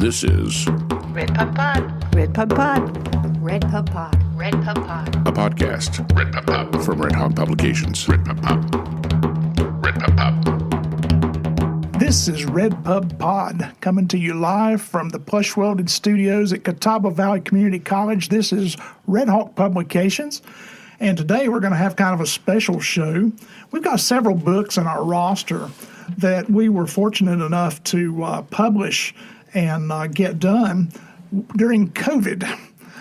This is RedPubPod. RedPubPod. RedPubPod. RedPubPod. a podcast. RedPubPod from Redhawk Publications. RedPubPod. RedPubPod. This is RedPubPod, coming to you live from the plush welded studios at Catawba Valley Community College. This is Redhawk Publications, and today we're going to have kind of a special show. We've got several books in our roster that we were fortunate enough to publish and get done during COVID.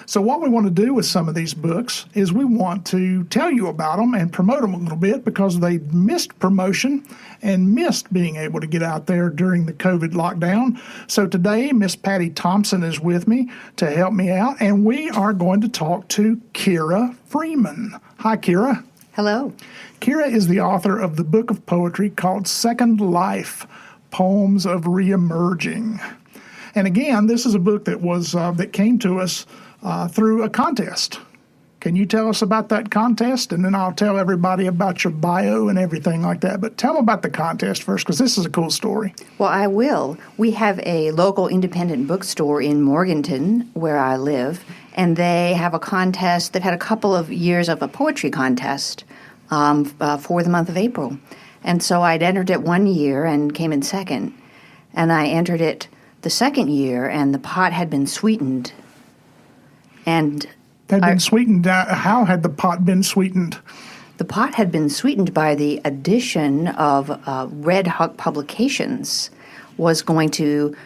So what we want to do with some of these books is we want to tell you about them and promote them a little bit because they missed promotion and missed being able to get out there during the COVID lockdown. So today, Miss Patty Thompson is with me to help me out, and we are going to talk to Kyra Freeman. Hi, Kyra. Hello. Kyra is the author of the book of poetry called Second Life, Poems of Reemerging. And again, this is a book that was that came to us through a contest. Can you tell us about that contest? And then I'll tell everybody about your bio and everything like that. But tell them about the contest first, because this is a cool story. Well, I will. We have a local independent bookstore in Morganton, where I live, and they have a contest. They've had a couple of years of a poetry contest for the month of April. And so I'd entered it one year and came in second. And I entered it the second year, and the pot had been sweetened. And Sweetened. How had the pot been sweetened? the pot had been sweetened by the addition of Redhawk Publications was going to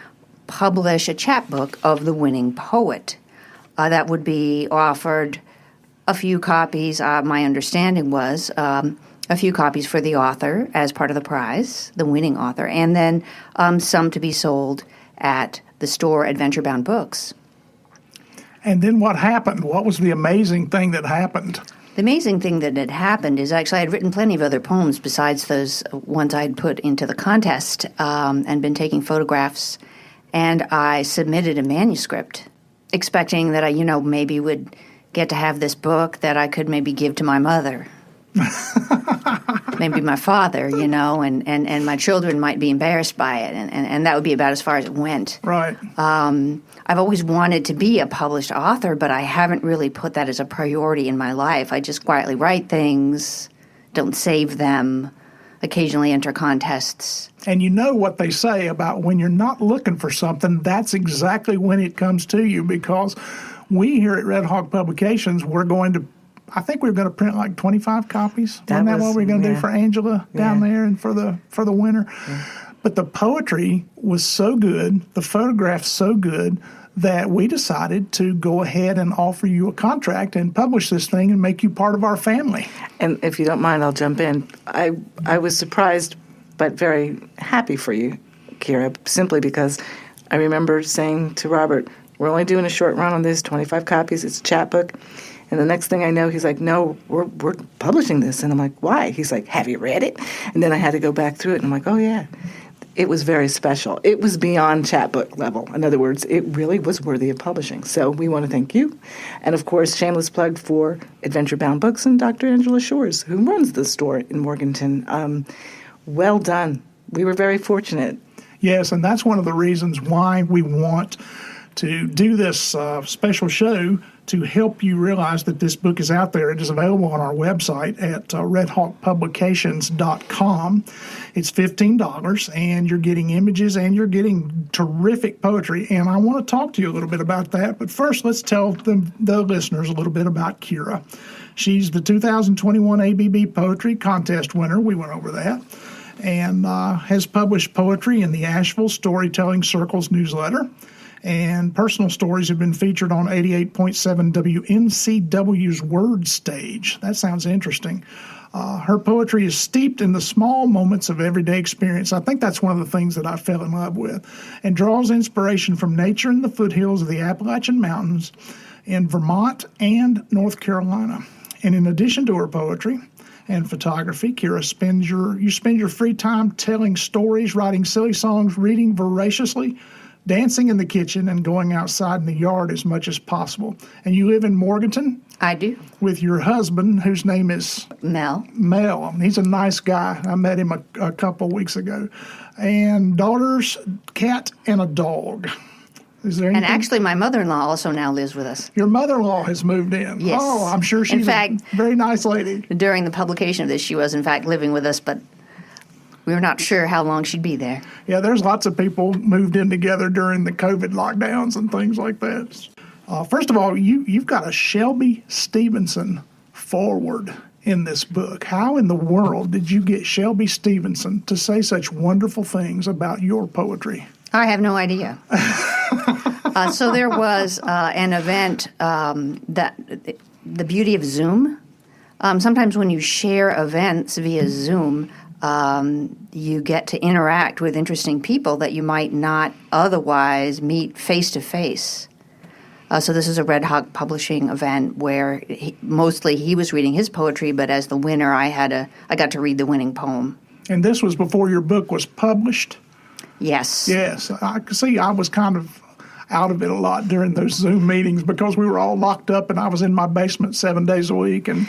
publish a chapbook of the winning poet. That would be offered a few copies. My understanding was a few copies for the author as part of the prize, the winning author, and then some to be sold at the store Adventure Bound Books. And then what happened? What was the amazing thing that happened? The amazing thing that had happened is actually I had written plenty of other poems besides those ones I'd put into the contest and been taking photographs. And I submitted a manuscript expecting that I, maybe would get to have this book that I could maybe give to my mother. Maybe my father, and my children might be embarrassed by it, and that would be about as far as it went. Right. I've always wanted to be a published author, but I haven't really put that as a priority in my life. I just quietly write things, don't save them, occasionally enter contests. And you know what they say about when you're not looking for something, that's exactly when it comes to you, because we here at Redhawk Publications, I think we're going to print like 25 copies. Isn't that what we're going to do for Angela down there and for the winter? Yeah. But the poetry was so good, the photographs so good, that we decided to go ahead and offer you a contract and publish this thing and make you part of our family. And if you don't mind, I'll jump in. I was surprised but very happy for you, Kyra, simply because I remember saying to Robert, we're only doing a short run on this, 25 copies, it's a chapbook. And the next thing I know, he's like, no, we're publishing this. And I'm like, why? He's like, have you read it? And then I had to go back through it, and I'm like, oh, yeah. It was very special. It was beyond chapbook level. In other words, it really was worthy of publishing. So we want to thank you. And, of course, shameless plug for Adventure Bound Books and Dr. Angela Shores, who runs the store in Morganton. Well done. We were very fortunate. Yes, and that's one of the reasons why we want to do this special show, to help you realize that this book is out there. It is available on our website at redhawkpublications.com. It's $15, and you're getting images, and you're getting terrific poetry, and I want to talk to you a little bit about that. But first, let's tell the listeners a little bit about Kyra. She's the 2021 ABB Poetry Contest winner. We went over that. And has published poetry in the Asheville Storytelling Circles newsletter. And personal stories have been featured on 88.7 WNCW's Word Stage. That sounds interesting. Her poetry is steeped in the small moments of everyday experience. I think that's one of the things that I fell in love with, and draws inspiration from nature in the foothills of the Appalachian Mountains in Vermont and North Carolina. And in addition to her poetry and photography, Kyra, you spend your free time telling stories, writing silly songs, reading voraciously, dancing in the kitchen, and going outside in the yard as much as possible. And you live in Morganton? I do. With your husband, whose name is? Mel. He's a nice guy. I met him a couple weeks ago. And daughters, cat and a dog. Is there And anything? actually, my mother-in-law also now lives with us. Your mother-in-law has moved in. Yes. Oh, I'm sure she's In fact, a very nice lady. During the publication of this, she was, in fact, living with us, but we were not sure how long she'd be there. Yeah, there's lots of people moved in together during the COVID lockdowns and things like that. First of all, you've got a Shelby Stevenson foreword in this book. How in the world did you get Shelby Stevenson to say such wonderful things about your poetry? I have no idea. So there was an event that the beauty of Zoom. Sometimes when you share events via Zoom, you get to interact with interesting people that you might not otherwise meet face to face. So this is a Redhawk publishing event where mostly he was reading his poetry, but as the winner, I got to read the winning poem. And this was before your book was published? Yes. Yes. I see. I was kind of out of it a lot during those Zoom meetings because we were all locked up and I was in my basement 7 days a week. And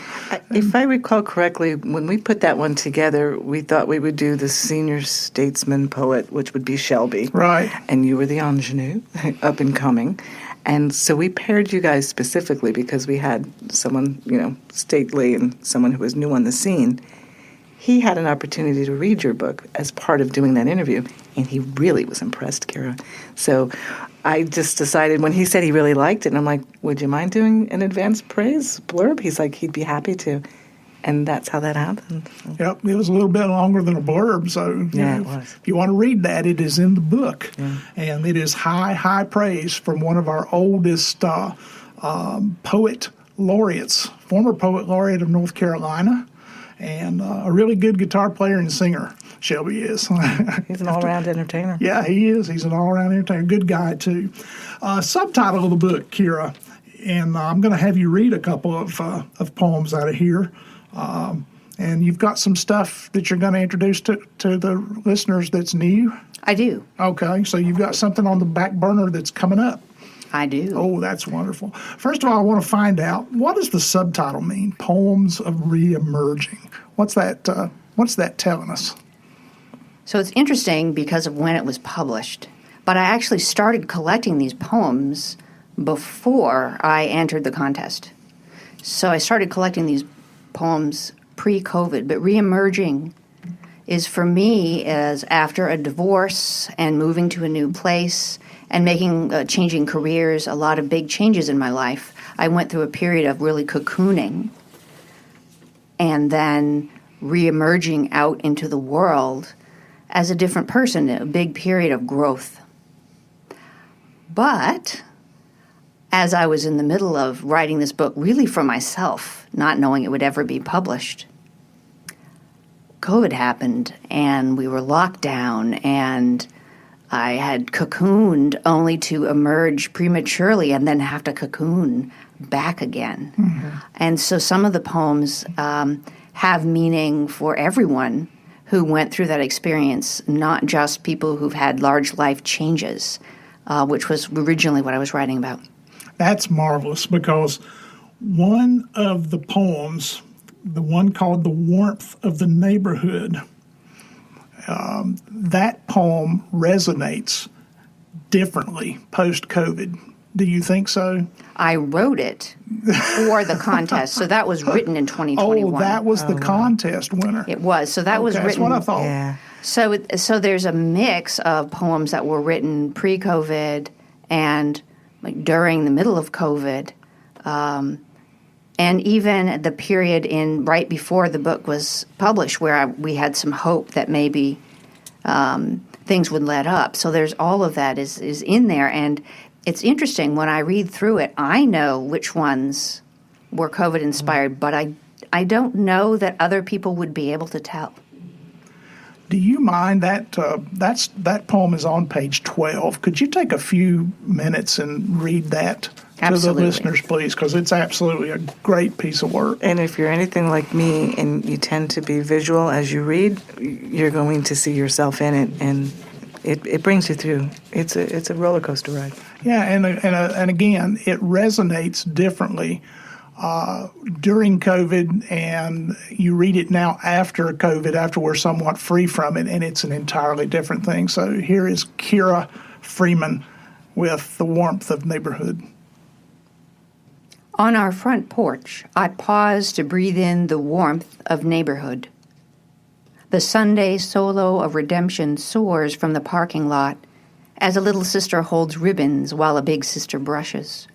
If I recall correctly, when we put that one together, we thought we would do the senior statesman poet, which would be Shelby. Right. And you were the ingenue, up and coming. And so we paired you guys specifically because we had someone, stately and someone who was new on the scene. He had an opportunity to read your book as part of doing that interview, and he really was impressed, Kyra. So I just decided when he said he really liked it, and I'm like, would you mind doing an advanced praise blurb? He's like, he'd be happy to. And that's how that happened. Yep, it was a little bit longer than a blurb, so Yeah, it was. if you want to read that, it is in the book. Yeah. And it is high praise from one of our oldest poet laureates, former poet laureate of North Carolina, and a really good guitar player and singer, Shelby is. He's an all-around entertainer. Yeah, he is. He's an all-around entertainer. Good guy, too. Subtitle of the book, Kyra, and I'm going to have you read a couple of poems out of here. And you've got some stuff that you're going to introduce to the listeners that's new. I do. Okay, so you've got something on the back burner that's coming up. I do. Oh, that's wonderful. First of all, I want to find out, what does the subtitle mean? Poems of Reemerging. What's that telling us? So it's interesting because of when it was published. But I actually started collecting these poems before I entered the contest. So I started collecting these poems pre-COVID. But reemerging is for me as after a divorce and moving to a new place and changing careers, a lot of big changes in my life. I went through a period of really cocooning and then reemerging out into the world as a different person, a big period of growth. But as I was in the middle of writing this book, really for myself, not knowing it would ever be published, COVID happened and we were locked down and I had cocooned only to emerge prematurely and then have to cocoon back again. Mm-hmm. And so some of the poems have meaning for everyone who went through that experience, not just people who've had large life changes, which was originally what I was writing about. That's marvelous because one of the poems, the one called The Warmth of the Neighborhood, that poem resonates differently post-COVID. Do you think so? I wrote it for the contest, so that was written in 2021. Oh, that was the contest winner. It was. So that was written. That's what I thought. Yeah. So there's a mix of poems that were written pre-COVID and like during the middle of COVID, and even the period right before the book was published, where we had some hope that maybe things would let up. So there's all of that is in there, and it's interesting when I read through it. I know which ones were COVID inspired, but I don't know that other people would be able to tell. Do you mind that poem is on page 12? Could you take a few minutes and read that Absolutely. to the listeners, please? Because it's absolutely a great piece of work. And if you're anything like me and you tend to be visual as you read, you're going to see yourself in it, and it brings you through. It's a roller coaster ride. Yeah, and again, it resonates differently during COVID, and you read it now after COVID, after we're somewhat free from it, and it's an entirely different thing. So here is Kyra Freeman with the warmth of neighborhood. On our front porch, I pause to breathe in the warmth of neighborhood. The Sunday solo of redemption soars from the parking lot as a little sister holds ribbons while a big sister brushes,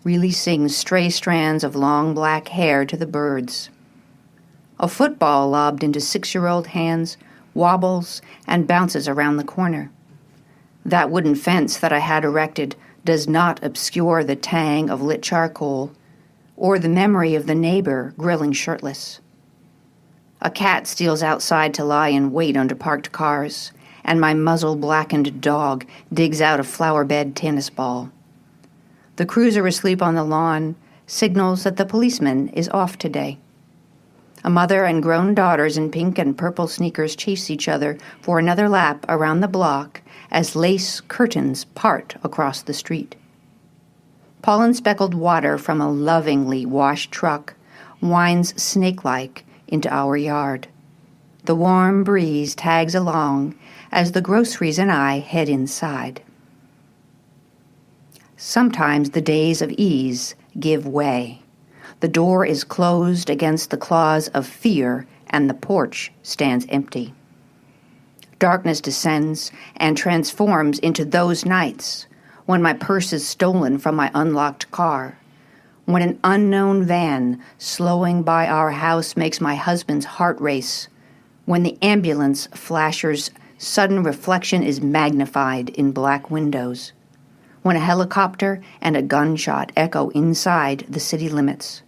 releasing stray strands of long black hair to the birds. A football lobbed into 6-year-old hands wobbles and bounces around the corner. That wooden fence that I had erected does not obscure the tang of lit charcoal or the memory of the neighbor grilling shirtless. A cat steals outside to lie in wait under parked cars, and my muzzle-blackened dog digs out a flower-bed tennis ball. The cruiser asleep on the lawn signals that the policeman is off today. A mother and grown daughters in pink and purple sneakers chase each other for another lap around the block as lace curtains part across the street. Pollen-speckled water from a lovingly washed truck winds snake-like into our yard. The warm breeze tags along as the groceries and I head inside. Sometimes the days of ease give way. The door is closed against the claws of fear, and the porch stands empty. Darkness descends and transforms into those nights when my purse is stolen from my unlocked car, when an unknown van slowing by our house makes my husband's heart race, when the ambulance flasher's sudden reflection is magnified in black windows, when a helicopter and a gunshot echo inside the city limits,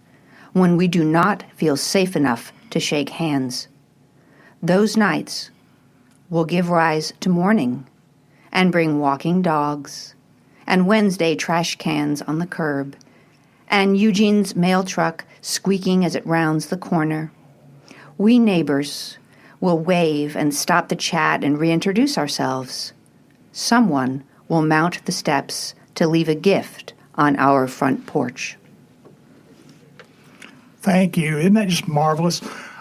when we do not feel safe enough to shake hands. Those nights will give rise to morning and bring walking dogs and Wednesday trash cans on the curb and Eugene's mail truck squeaking as it rounds the corner. We neighbors will wave and stop the chat and reintroduce ourselves. Someone will mount the steps to leave a gift on our front porch. Thank you. Isn't that just marvelous?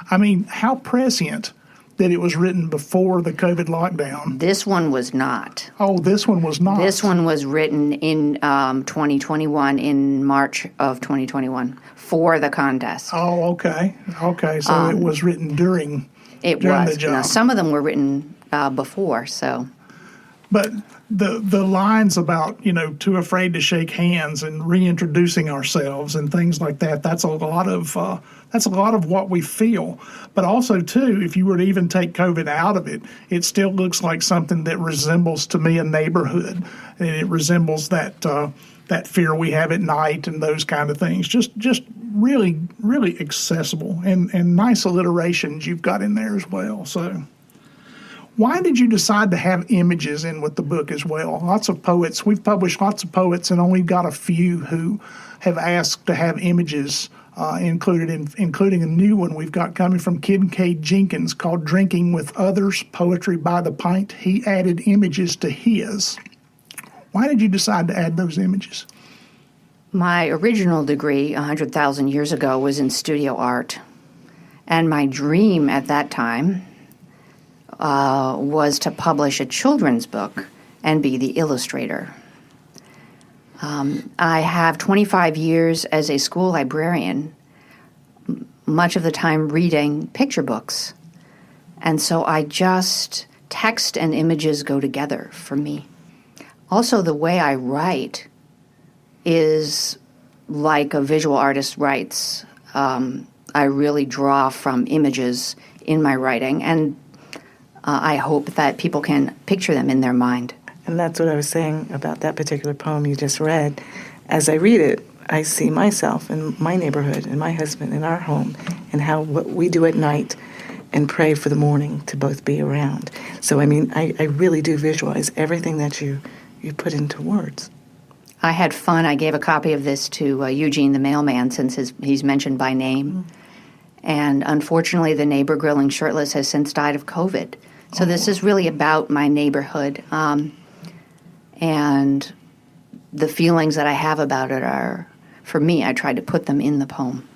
I mean, how prescient that it was written before the COVID lockdown. This one was not. Oh, this one was not. This one was written in 2021, in March of 2021, for the contest. Oh, okay. Okay, so it was written during the job. Now, some of them were written before, so. But the lines about, too afraid to shake hands and reintroducing ourselves and things like that, that's a lot of what we feel. But also, too, if you were to even take COVID out of it, it still looks like something that resembles, to me, a neighborhood. And it resembles that fear we have at night and those kind of things. Just really, really accessible and nice alliterations you've got in there as well. So why did you decide to have images in with the book as well? Lots of poets, we've published lots of poets and only got a few who have asked to have images included, including a new one we've got coming from Kincaid Jenkins called Drinking with Others, Poetry by the Pint. He added images to his. Why did you decide to add those images? My original degree 100,000 years ago was in studio art, and my dream at that time was to publish a children's book and be the illustrator. I have 25 years as a school librarian, much of the time reading picture books. And so text and images go together for me. Also, the way I write is like a visual artist writes. I really draw from images in my writing, and I hope that people can picture them in their mind. And that's what I was saying about that particular poem you just read. As I read it, I see myself and my neighborhood and my husband and our home and what we do at night and pray for the morning to both be around. So, I mean, I really do visualize everything that you put into words. I had fun. I gave a copy of this to Eugene the mailman since he's mentioned by name. Mm-hmm. And unfortunately, the neighbor grilling shirtless has since died of COVID. So this is really about my neighborhood. And the feelings that I have about it are, for me, I tried to put them in the poem.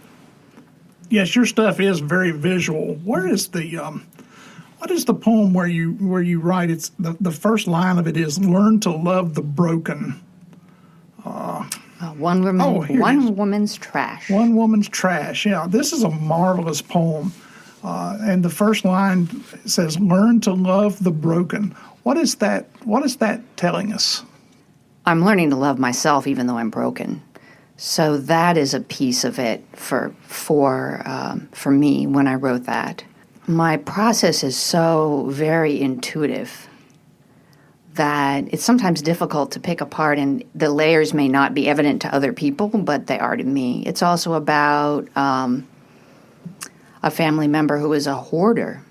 Yes, your stuff is very visual. What is the poem where you write? It's the first line of it is "Learn to love the broken." One woman, here it is. one woman's trash. One Woman's Trash. Yeah, this is a marvelous poem. And the first line says, "Learn to love the broken." What is that? What is that telling us? I'm learning to love myself even though I'm broken. So that is a piece of it for me when I wrote that. My process is so very intuitive that it's sometimes difficult to pick apart, and the layers may not be evident to other people, but they are to me. It's also about a family member who is a hoarder,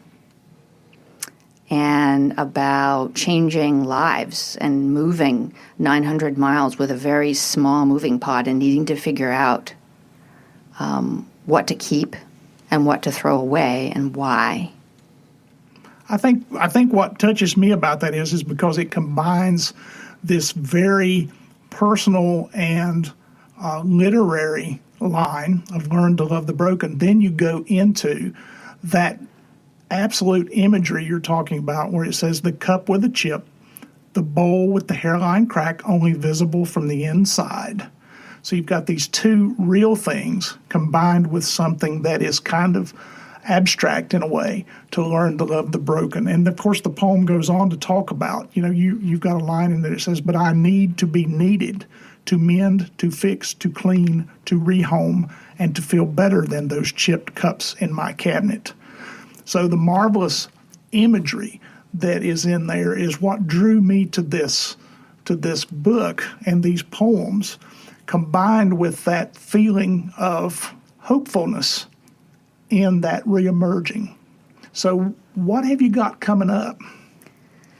and about changing lives and moving 900 miles with a very small moving pod and needing to figure out what to keep and what to throw away and why. I think what touches me about that is because it combines this very personal and literary line of "learn to love the broken." Then you go into that absolute imagery you're talking about, where it says the cup with a chip, the bowl with the hairline crack only visible from the inside. So you've got these two real things combined with something that is kind of abstract in a way, to learn to love the broken. And of course the poem goes on to talk about, you've got a line in there that says, "But I need to be needed, to mend, to fix, to clean, to rehome, and to feel better than those chipped cups in my cabinet." So the marvelous imagery that is in there is what drew me to this book and these poems, combined with that feeling of hopefulness in that reemerging. So what have you got coming up?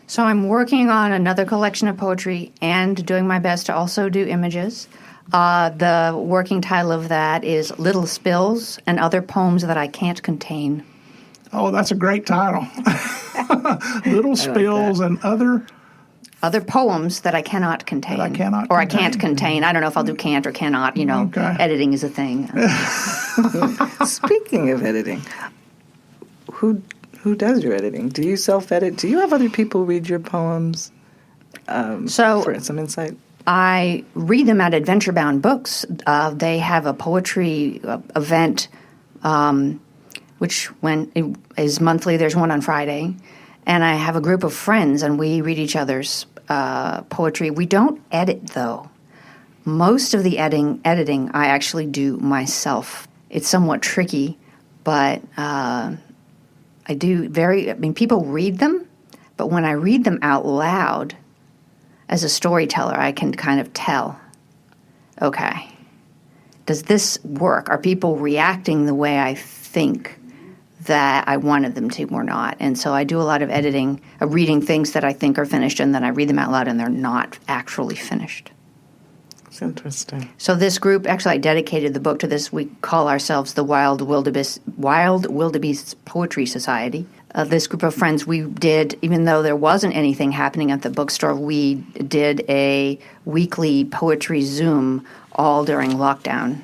So I'm working on another collection of poetry and doing my best to also do images. The working title of that is Little Spills and Other Poems That I Can't Contain. Oh, that's a great title. Little Spills and Other poems that I cannot contain. That I cannot Or contain. I can't contain. I don't know if I'll do can't or cannot. Okay. Editing is a thing. Speaking of editing, who does your editing? Do you self-edit? Do you have other people read your poems for some insight? I read them at Adventure Bound Books. They have a poetry event, which is monthly. There's one on Friday. And I have a group of friends, and we read each other's poetry. We don't edit, though. Most of the editing I actually do myself. It's somewhat tricky, but I do people read them, but when I read them out loud, as a storyteller, I can kind of tell, okay, does this work? Are people reacting the way I think that I wanted them to or not? And so I do a lot of editing, of reading things that I think are finished, and then I read them out loud and they're not actually finished. It's interesting. So this group, actually I dedicated the book to this. We call ourselves the Wild Wildebeest Poetry Society. This group of friends, we did, even though there wasn't anything happening at the bookstore, we did a weekly poetry Zoom all during lockdown.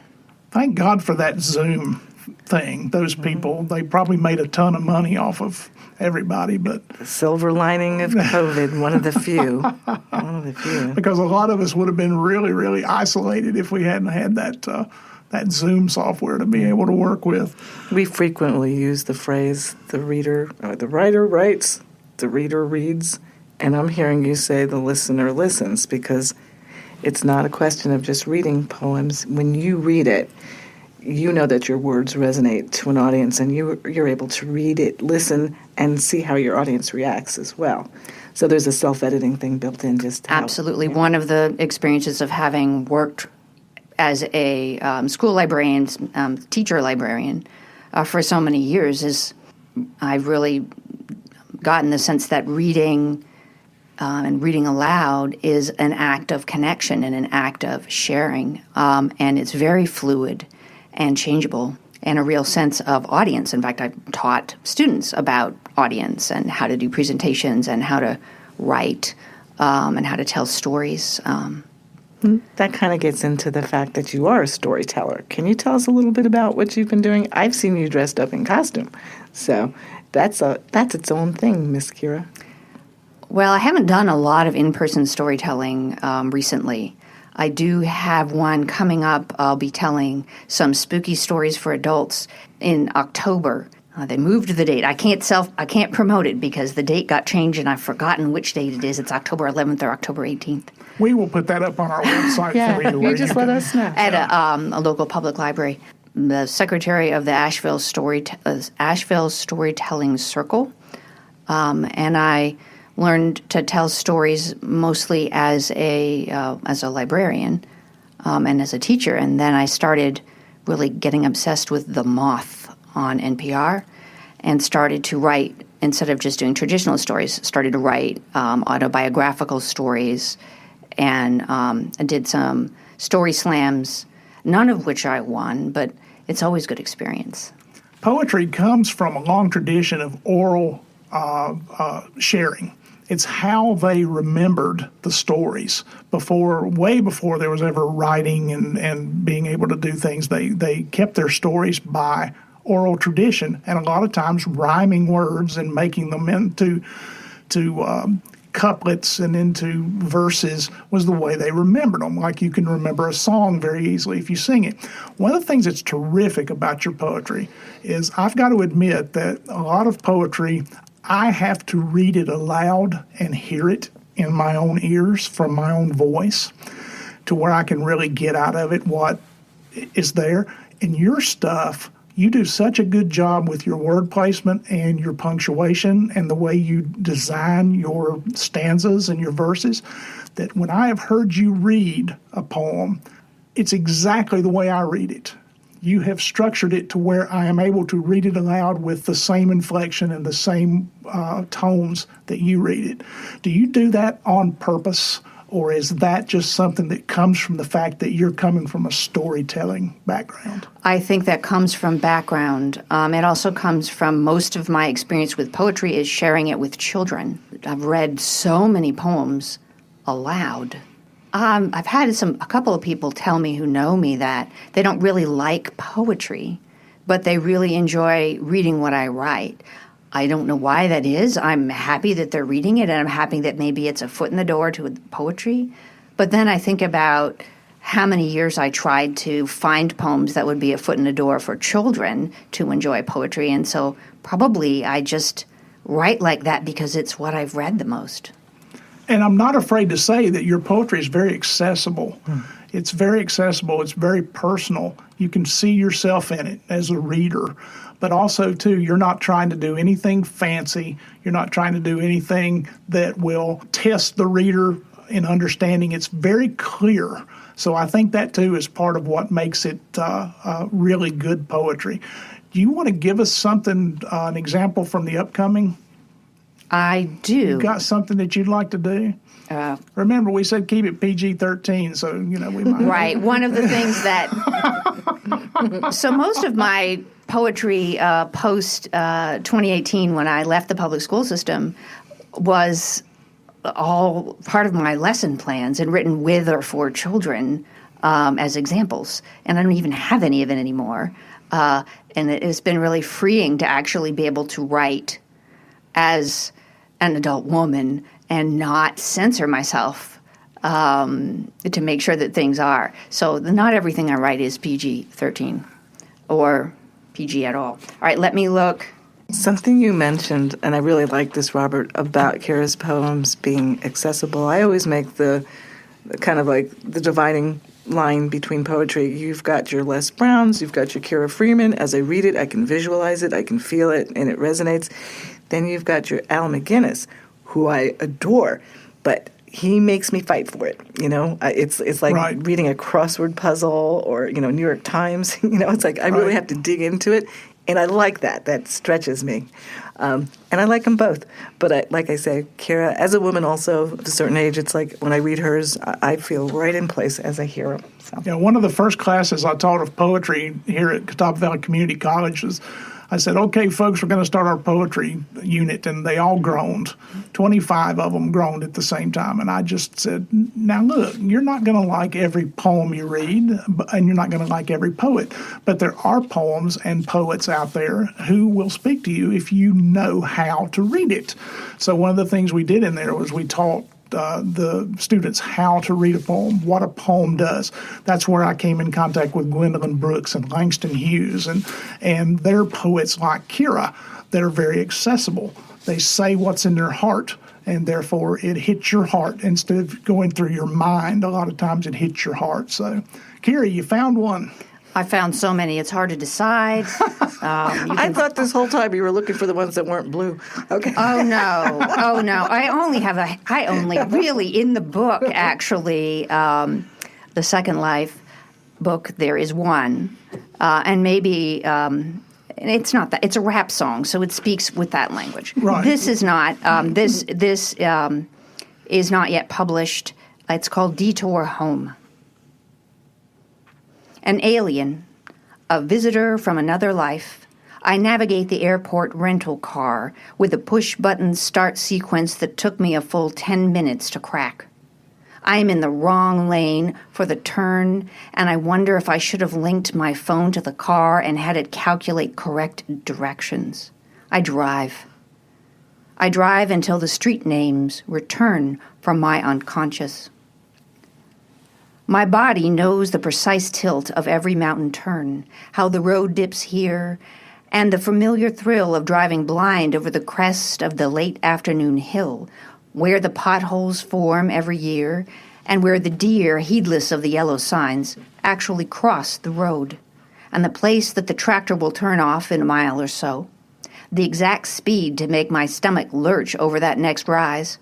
Thank God for that Zoom thing. Those people, they probably made a ton of money off of everybody, but The silver lining of COVID, one of the few. One of the few. because a lot of us would have been really, really isolated if we hadn't had that Zoom software to be able to work with. We frequently use the phrase, the writer writes, the reader reads, and I'm hearing you say the listener listens, because it's not a question of just reading poems. When you read it, you know that your words resonate to an audience, and you're able to read it, listen, and see how your audience reacts as well. So there's a self-editing thing built in. Absolutely. One of the experiences of having worked as a school librarian, teacher librarian, for so many years is I've really gotten the sense that reading and reading aloud is an act of connection and an act of sharing, and it's very fluid and changeable, and a real sense of audience. In fact, I've taught students about audience and how to do presentations and how to write and how to tell stories. That kind of gets into the fact that you are a storyteller. Can you tell us a little bit about what you've been doing? I've seen you dressed up in costume, so that's its own thing, Miss Kyra. Well, I haven't done a lot of in-person storytelling recently. I do have one coming up. I'll be telling some spooky stories for adults in October. They moved the date. I can't promote it because the date got changed and I've forgotten which date it is. It's October 11th or October 18th. We will put that up on our website for you. You just let us know. At a local public library. The secretary of the Asheville Storytelling Circle, and I learned to tell stories mostly as a librarian and as a teacher, and then I started really getting obsessed with The Moth on NPR and started to write, instead of just doing traditional stories, started to write autobiographical stories, and I did some story slams, none of which I won, but it's always a good experience. Poetry comes from a long tradition of oral sharing. It's how they remembered the stories way before there was ever writing and being able to do things. They kept their stories by oral tradition, and a lot of times rhyming words and making them into couplets and into verses was the way they remembered them. Like you can remember a song very easily if you sing it. One of the things that's terrific about your poetry is I've got to admit that a lot of poetry, I have to read it aloud and hear it in my own ears from my own voice to where I can really get out of it what is there. And your stuff, you do such a good job with your word placement and your punctuation and the way you design your stanzas and your verses that when I have heard you read a poem, it's exactly the way I read it. You have structured it to where I am able to read it aloud with the same inflection and the same tones that you read it. Do you do that on purpose, or is that just something that comes from the fact that you're coming from a storytelling background? I think that comes from background. It also comes from most of my experience with poetry is sharing it with children. I've read so many poems aloud. I've had a couple of people tell me who know me that they don't really like poetry, but they really enjoy reading what I write. I don't know why that is. I'm happy that they're reading it, and I'm happy that maybe it's a foot in the door to poetry. But then I think about how many years I tried to find poems that would be a foot in the door for children to enjoy poetry, and so probably I just write like that because it's what I've read the most. And I'm not afraid to say that your poetry is very accessible. It's very accessible. It's very personal. You can see yourself in it as a reader. But also, too, you're not trying to do anything fancy. You're not trying to do anything that will test the reader in understanding. It's very clear. So I think that, too, is part of what makes it really good poetry. Do you want to give us something, an example from the upcoming? I do. You got something that you'd like to do? Remember, we said keep it PG-13, so, we might. Right. One of the things that... So most of my poetry post-2018, when I left the public school system, was all part of my lesson plans and written with or for children as examples. And I don't even have any of it anymore. And it has been really freeing to actually be able to write as an adult woman and not censor myself to make sure that things are. So not everything I write is PG-13 or PG at all. All right, let me look. Something you mentioned, and I really like this, Robert, about Kyra's poems being accessible. I always make the kind of like the dividing line between poetry. You've got your Les Browns, you've got your Kyra Freeman. As I read it, I can visualize it, I can feel it, and it resonates. Then you've got your Al McGinnis, who I adore, but he makes me fight for it. It's like right. reading a crossword puzzle or New York Times. It's like I really have to dig into it, and I like that. That stretches me, and I like them both. But like I say, Kyra, as a woman, also of a certain age, it's like when I read hers, I feel right in place as I hear them. So. Yeah, one of the first classes I taught of poetry here at Catawba Valley Community College was. I said, okay, folks, we're going to start our poetry unit, and they all groaned. 25 of them groaned at the same time, and I just said, now look, you're not going to like every poem you read, and you're not going to like every poet, but there are poems and poets out there who will speak to you if you know how to read it. So one of the things we did in there was we taught the students how to read a poem, what a poem does. That's where I came in contact with Gwendolyn Brooks and Langston Hughes, and they're poets like Kyra that are very accessible. They say what's in their heart, and therefore it hits your heart instead of going through your mind. A lot of times it hits your heart. So, Kyra, you found one. I found so many, it's hard to decide. I thought this whole time you were looking for the ones that weren't blue. Okay. Oh no! I only really in the book actually, the Second Life book. There is one, and maybe it's not that. It's a rap song, so it speaks with that language. Right. This is not. This is not yet published. It's called Detour Home. An alien, a visitor from another life, I navigate the airport rental car with a push-button start sequence that took me a full 10 minutes to crack. I am in the wrong lane for the turn, and I wonder if I should have linked my phone to the car and had it calculate correct directions. I drive. I drive until the street names return from my unconscious. My body knows the precise tilt of every mountain turn, how the road dips here, and the familiar thrill of driving blind over the crest of the late afternoon hill, where the potholes form every year, and where the deer, heedless of the yellow signs, actually cross the road, and the place that the tractor will turn off in a mile or so, the exact speed to make my stomach lurch over that next rise,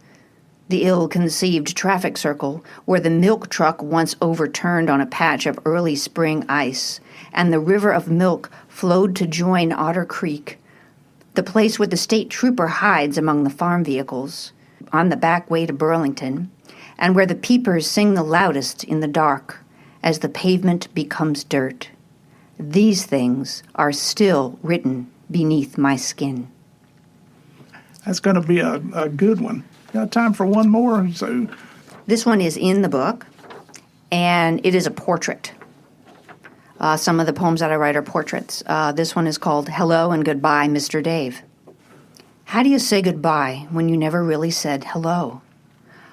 the ill-conceived traffic circle where the milk truck once overturned on a patch of early spring ice, and the river of milk flowed to join Otter Creek, the place where the state trooper hides among the farm vehicles, on the back way to Burlington, and where the peepers sing the loudest in the dark as the pavement becomes dirt. These things are still written beneath my skin. That's going to be a good one. Got time for one more? So, This one is in the book, and it is a portrait. Some of the poems that I write are portraits. This one is called Hello and Goodbye, Mr. Dave. How do you say goodbye when you never really said hello?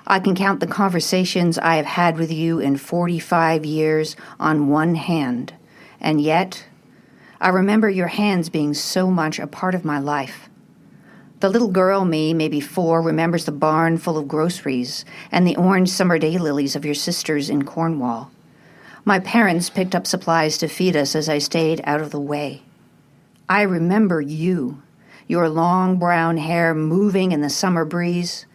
I can count the conversations I have had with you in 45 years on one hand, and yet I remember your hands being so much a part of my life. The little girl me, maybe 4, remembers the barn full of groceries and the orange summer daylilies of your sisters in Cornwall. My parents picked up supplies to feed us as I stayed out of the way. I remember you, your long brown hair moving in the summer breeze.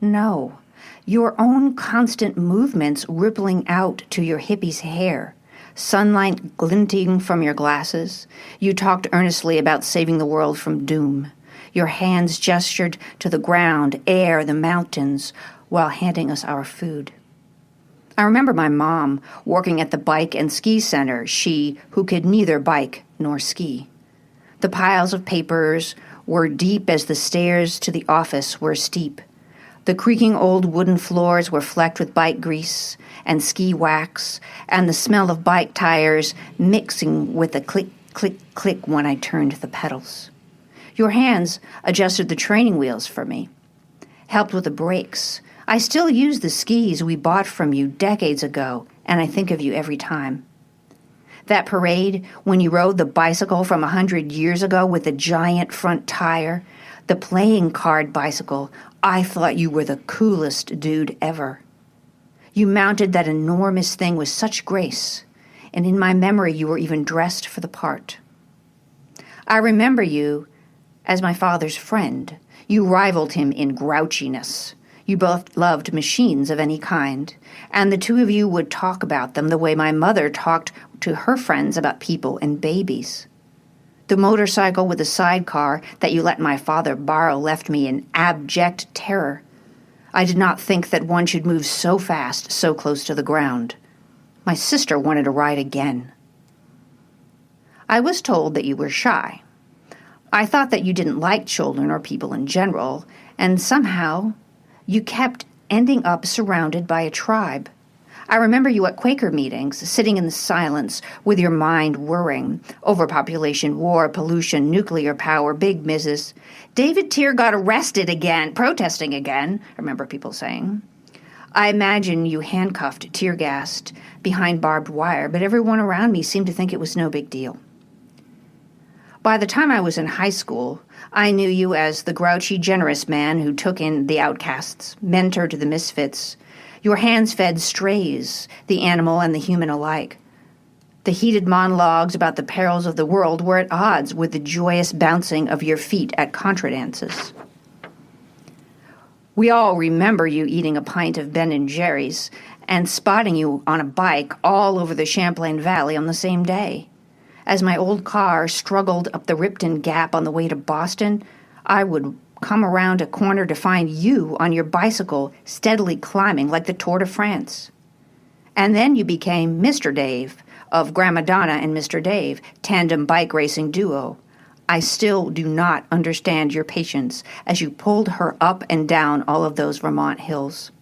No, your own constant movements rippling out to your hippie's hair, sunlight glinting from your glasses. You talked earnestly about saving the world from doom. Your hands gestured to the ground, air, the mountains, while handing us our food. I remember my mom working at the bike and ski center, she who could neither bike nor ski. The piles of papers were deep as the stairs to the office were steep. The creaking old wooden floors were flecked with bike grease and ski wax, and the smell of bike tires mixing with the click, click, click when I turned the pedals. Your hands adjusted the training wheels for me, helped with the brakes. I still use the skis we bought from you decades ago, and I think of you every time. That parade when you rode the bicycle from 100 years ago with the giant front tire, the playing card bicycle, I thought you were the coolest dude ever. You mounted that enormous thing with such grace, and in my memory you were even dressed for the part. I remember you as my father's friend. You rivaled him in grouchiness. You both loved machines of any kind, and the two of you would talk about them the way my mother talked to her friends about people and babies. The motorcycle with the sidecar that you let my father borrow left me in abject terror. I did not think that one should move so fast, so close to the ground. My sister wanted to ride again. I was told that you were shy. I thought that you didn't like children or people in general, and somehow you kept ending up surrounded by a tribe. I remember you at Quaker meetings, sitting in the silence with your mind whirring. Overpopulation, war, pollution, nuclear power, big misses. David Tier got arrested again, protesting again, I remember people saying. I imagine you handcuffed, tear-gassed, behind barbed wire, but everyone around me seemed to think it was no big deal. By the time I was in high school, I knew you as the grouchy, generous man who took in the outcasts, mentor to the misfits. Your hands fed strays, the animal and the human alike. The heated monologues about the perils of the world were at odds with the joyous bouncing of your feet at contra dances. We all remember you eating a pint of Ben & Jerry's and spotting you on a bike all over the Champlain Valley on the same day. As my old car struggled up the Ripton Gap on the way to Boston, I would come around a corner to find you on your bicycle steadily climbing like the Tour de France. And then you became Mr. Dave of Grandma Donna and Mr. Dave, tandem bike racing duo. I still do not understand your patience as you pulled her up and down all of those Vermont hills.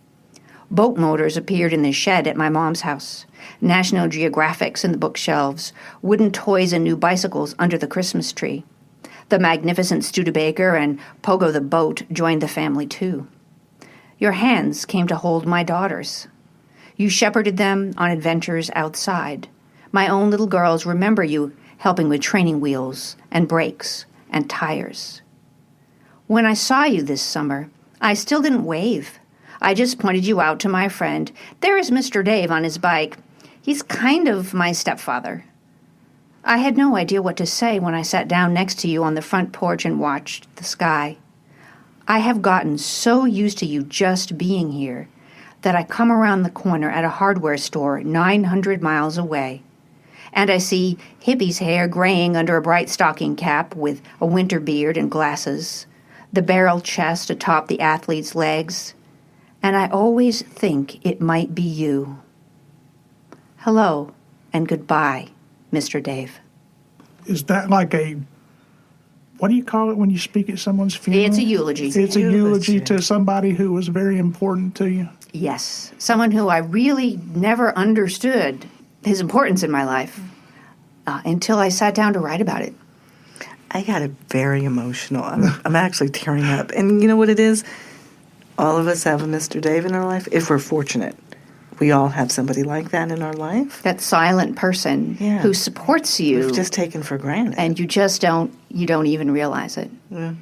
Boat motors appeared in the shed at my mom's house, National Geographics in the bookshelves, wooden toys and new bicycles under the Christmas tree. The magnificent Studebaker and Pogo the boat joined the family too. Your hands came to hold my daughters. You shepherded them on adventures outside. My own little girls remember you helping with training wheels and brakes and tires. When I saw you this summer, I still didn't wave. I just pointed you out to my friend. There is Mr. Dave on his bike. He's kind of my stepfather. I had no idea what to say when I sat down next to you on the front porch and watched the sky. I have gotten so used to you just being here that I come around the corner at a hardware store 900 miles away, and I see hippie's hair graying under a bright stocking cap with a winter beard and glasses, the barrel chest atop the athlete's legs, and I always think it might be you. Hello and goodbye, Mr. Dave. Is that like a, what do you call it when you speak at someone's funeral? It's a eulogy. It's a eulogy to somebody who was very important to you? Yes, someone who I really never understood his importance in my life until I sat down to write about it. I got it very emotional. I'm actually tearing up. And you know what it is? All of us have a Mr. Dave in our life, if we're fortunate. We all have somebody like that in our life. That silent person who supports you. We've just taken for granted. And you just don't even realize it. Yeah.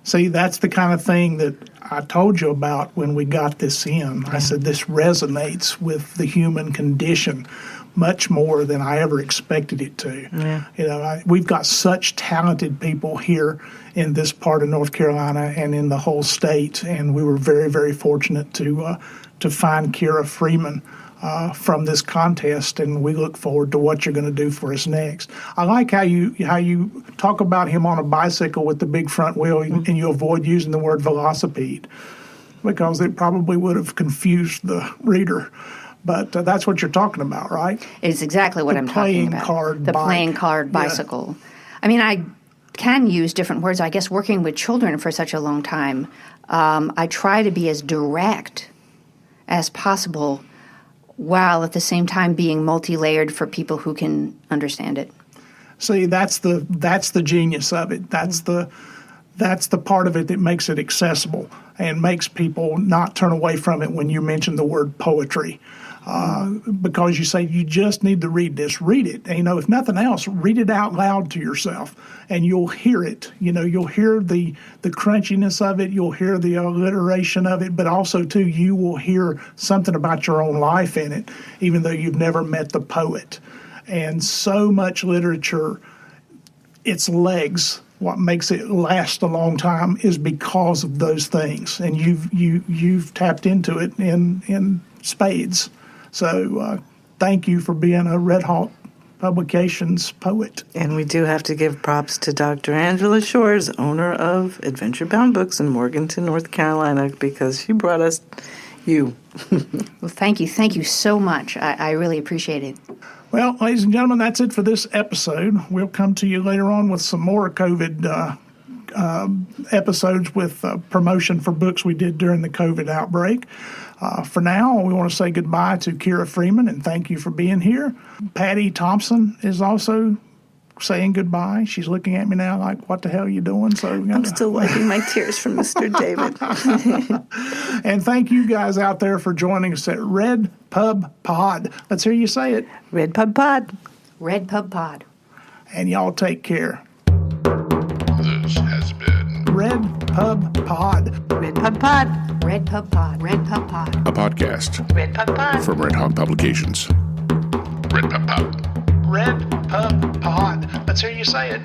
See, that's the kind of thing that I told you about when we got this in. I said this resonates with the human condition much more than I ever expected it to. Yeah. You know, we've got such talented people here in this part of North Carolina and in the whole state, and we were very, very fortunate to find Kyra Freeman from this contest, and we look forward to what you're going to do for us next. I like how you talk about him on a bicycle with the big front wheel, and you avoid using the word velocipede because it probably would have confused the reader. But that's what you're talking about, right? It's exactly what I'm talking about. The playing card bicycle. I mean, I can use different words. I guess working with children for such a long time, I try to be as direct as possible while at the same time being multi-layered for people who can understand it. See, that's the genius of it. That's the part of it that makes it accessible and makes people not turn away from it when you mention the word poetry. Because you say you just need to read this. Read it. And, if nothing else, read it out loud to yourself, and you'll hear it. You'll hear the crunchiness of it. You'll hear the alliteration of it, but also too, you will hear something about your own life in it, even though you've never met the poet. And so much literature, its legs, what makes it last a long time, is because of those things, and you've tapped into it in spades. So thank you for being a Redhawk Publications poet. And we do have to give props to Dr. Angela Shores, owner of Adventure Bound Books in Morganton, North Carolina, because she brought us you. Well, thank you. Thank you so much. I really appreciate it. Well, ladies and gentlemen, that's it for this episode. We'll come to you later on with some more COVID episodes with promotion for books we did during the COVID outbreak. For now, we want to say goodbye to Kyra Freeman and thank you for being here. Patty Thompson is also saying goodbye. She's looking at me now like, what the hell are you doing? So I'm still wiping my tears from Mr. David. And thank you guys out there for joining us at RedPubPod. Let's hear you say it. RedPubPod. RedPubPod. And y'all take care. This has been RedPubPod. RedPubPod. RedPubPod. RedPubPod. a podcast RedPubPod. from Redhawk Publications. RedPubPod. RedPubPod. Let's hear you say it.